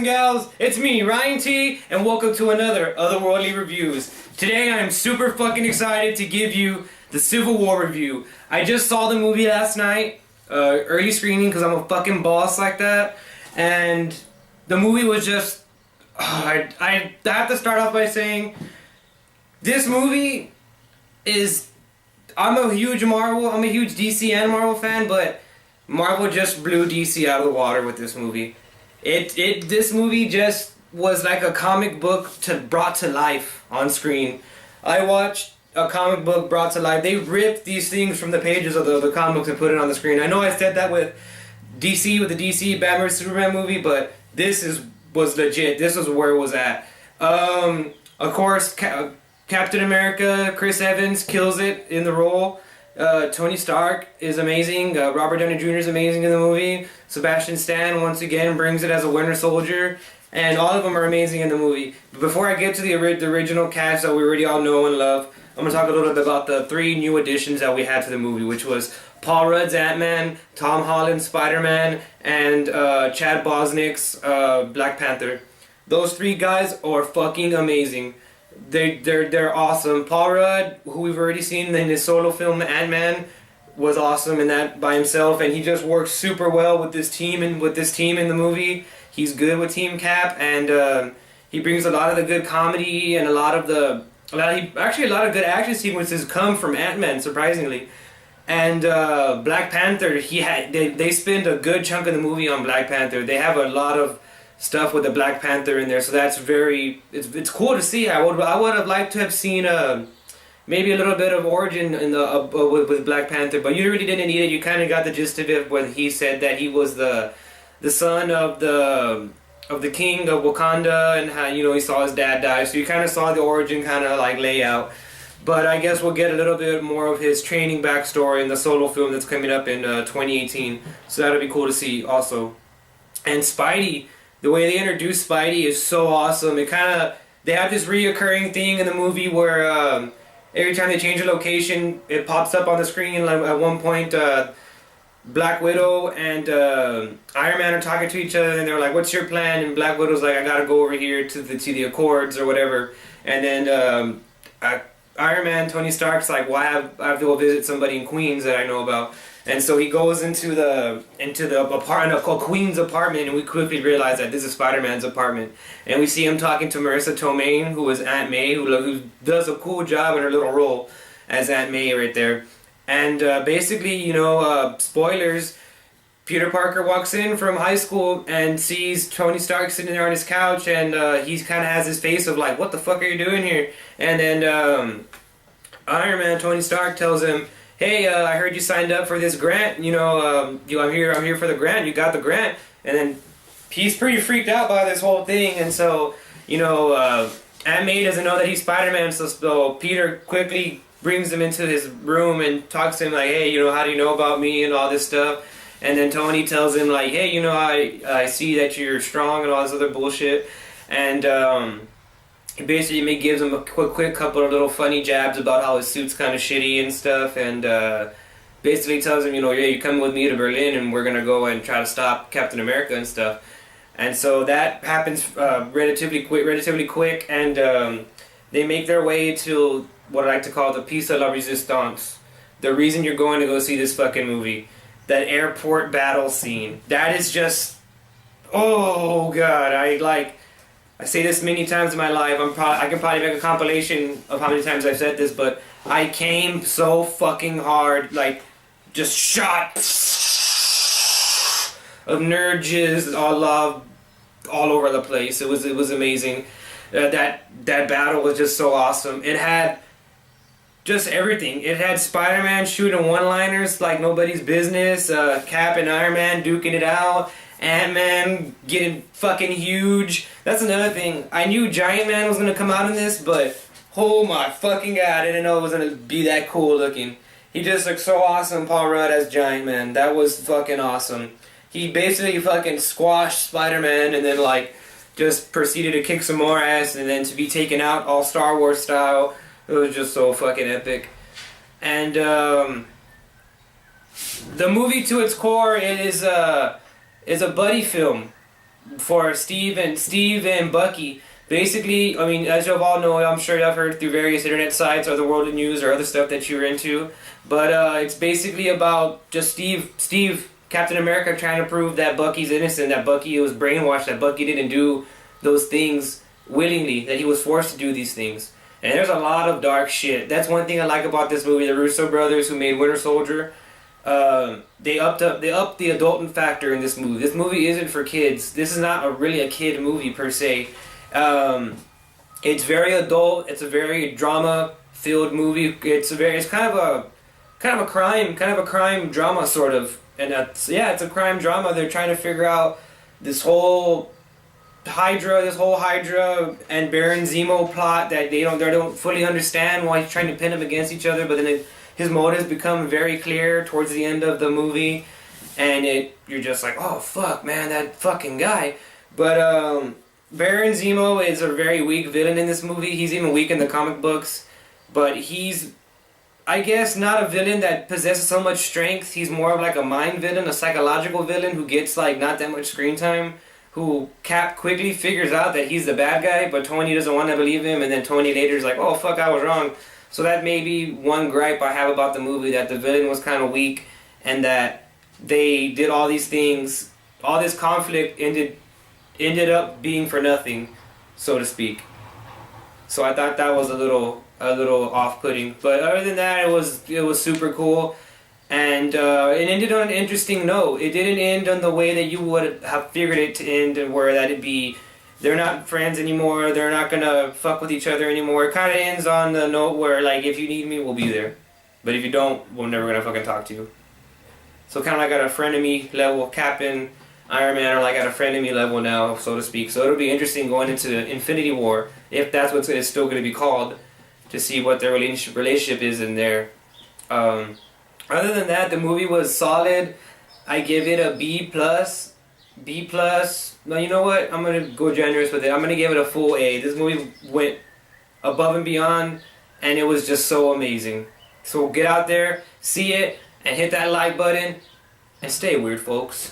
and gals, it's me, Ryan T, and welcome to another Otherworldly Reviews. Today I'm super fucking excited to give you the Civil War review. I just saw the movie last night, early screening because I'm a fucking boss like that, and the movie was just... I have to start off by saying, this movie is... I'm a huge DC and Marvel fan, but Marvel just blew DC out of the water with this movie. This movie just was like a comic book brought to life on screen. I watched a comic book brought to life. They ripped these things from the pages of the comic books and put it on the screen. I know I said that with the DC Batman vs Superman movie, but this was legit. This was where it was at. Of course, Captain America, Chris Evans kills it in the role. Tony Stark is amazing. Robert Downey Jr. is amazing in the movie. Sebastian Stan once again brings it as a Winter Soldier, and all of them are amazing in the movie. But before I get to the original cast that we already all know and love, I'm gonna talk a little bit about the 3 new additions that we had to the movie, which was Paul Rudd's Ant-Man, Tom Holland's Spider-Man, and Chad Bosnick's Black Panther. Those 3 guys are fucking amazing. They're awesome. Paul Rudd, who we've already seen in his solo film Ant-Man, was awesome in that by himself, and he just works super well with this team in the movie. He's good with Team Cap, and he brings a lot of the good comedy and a lot of good action sequences come from Ant-Man, surprisingly. And Black Panther, they spend a good chunk of the movie on Black Panther. They have a lot of stuff with the Black Panther in there, so that's it's cool to see. I would have liked to have seen maybe a little bit of origin in with Black Panther, but you really didn't need it. You kind of got the gist of it when he said that he was the son of the king of Wakanda, and how he saw his dad die. So you kind of saw the origin kind of like layout. But I guess we'll get a little bit more of his training backstory in the solo film that's coming up in 2018. So that'll be cool to see also. And Spidey. The way they introduce Spidey is so awesome. They have this reoccurring thing in the movie where every time they change a location, it pops up on the screen. Like at one point, Black Widow and Iron Man are talking to each other, and they're like, "What's your plan?" And Black Widow's like, "I gotta go over here to the Accords or whatever." And then Iron Man, Tony Stark's like, "Well, I have to go visit somebody in Queens that I know about." And so he goes into the apartment, called Queen's apartment, and we quickly realize that this is Spider-Man's apartment. And we see him talking to Marissa Tomei, who is Aunt May, who does a cool job in her little role as Aunt May right there. And basically, spoilers, Peter Parker walks in from high school and sees Tony Stark sitting there on his couch, and he kind of has this face of like, "What the fuck are you doing here?" And then Iron Man, Tony Stark, tells him, "Hey, I heard you signed up for this grant. I'm here for the grant. You got the grant." And then he's pretty freaked out by this whole thing. And so, Aunt May doesn't know that he's Spider-Man. So Peter quickly brings him into his room and talks to him like, "Hey, how do you know about me and all this stuff?" And then Tony tells him like, "Hey, I see that you're strong and all this other bullshit." And he basically gives him a quick couple of little funny jabs about how his suit's kind of shitty and stuff, and basically tells him, "Yeah, you come with me to Berlin, and we're gonna go and try to stop Captain America and stuff." And so that happens relatively quick, and they make their way to what I like to call the piece de la resistance, the reason you're going to go see this fucking movie. That airport battle scene. That is just, oh god, I say this many times in my life. I can probably make a compilation of how many times I've said this, but I came so fucking hard, like just shot of nerd jizz all over the place. It was amazing. That battle was just so awesome. It had just everything. It had Spider-Man shooting one-liners like nobody's business. Cap and Iron Man duking it out. Ant-Man getting fucking huge. That's another thing. I knew Giant Man was gonna come out in this, but oh my fucking god, I didn't know it was gonna be that cool looking. He just looked so awesome, Paul Rudd as Giant Man. That was fucking awesome. He basically fucking squashed Spider-Man and then just proceeded to kick some more ass and then to be taken out all Star Wars style. It was just so fucking epic. And the movie to its core is a buddy film. for Steve and Bucky. Basically, I mean, as you all know, I'm sure you've heard through various internet sites or the Worldly News or other stuff that you're into. But it's basically about just Steve, Captain America, trying to prove that Bucky's innocent, that Bucky was brainwashed, that Bucky didn't do those things willingly, that he was forced to do these things. And there's a lot of dark shit. That's one thing I like about this movie. The Russo brothers, who made Winter Soldier, they upped the adult factor in this movie. This movie isn't for kids. This is not really a kid movie per se. It's very adult. It's a very drama-filled movie. It's kind of a crime drama sort of. And it's a crime drama. They're trying to figure out this whole Hydra and Baron Zemo plot that they don't fully understand why he's trying to pin them against each other. But then his motives become very clear towards the end of the movie, and you're just like, oh fuck, man, that fucking guy. But Baron Zemo is a very weak villain in this movie. He's even weak in the comic books, but he's, I guess, not a villain that possesses so much strength. He's more of like a mind villain, a psychological villain who gets like not that much screen time, who Cap quickly figures out that he's the bad guy, but Tony doesn't want to believe him, and then Tony later is like, oh fuck, I was wrong. So that may be one gripe I have about the movie, that the villain was kind of weak, and that they did all these things, all this conflict ended up being for nothing, so to speak. So I thought that was a little off-putting, but other than that, it was super cool. And it ended on an interesting note. It didn't end on the way that you would have figured it to end, and where that'd be, they're not friends anymore, they're not gonna fuck with each other anymore. It kind of ends on the note where, like, if you need me, we'll be there. But if you don't, we're never gonna fucking talk to you. So kind of like at a frenemy level, Cap and Iron Man are like at a frenemy level now, so to speak. So it'll be interesting going into Infinity War, if that's what it's still gonna be called, to see what their relationship is in there. Other than that, the movie was solid. I give it a B+. B+. No, you know what? I'm going to go generous with it. I'm going to give it a full A. This movie went above and beyond, and it was just so amazing. So get out there, see it, and hit that like button, and stay weird, folks.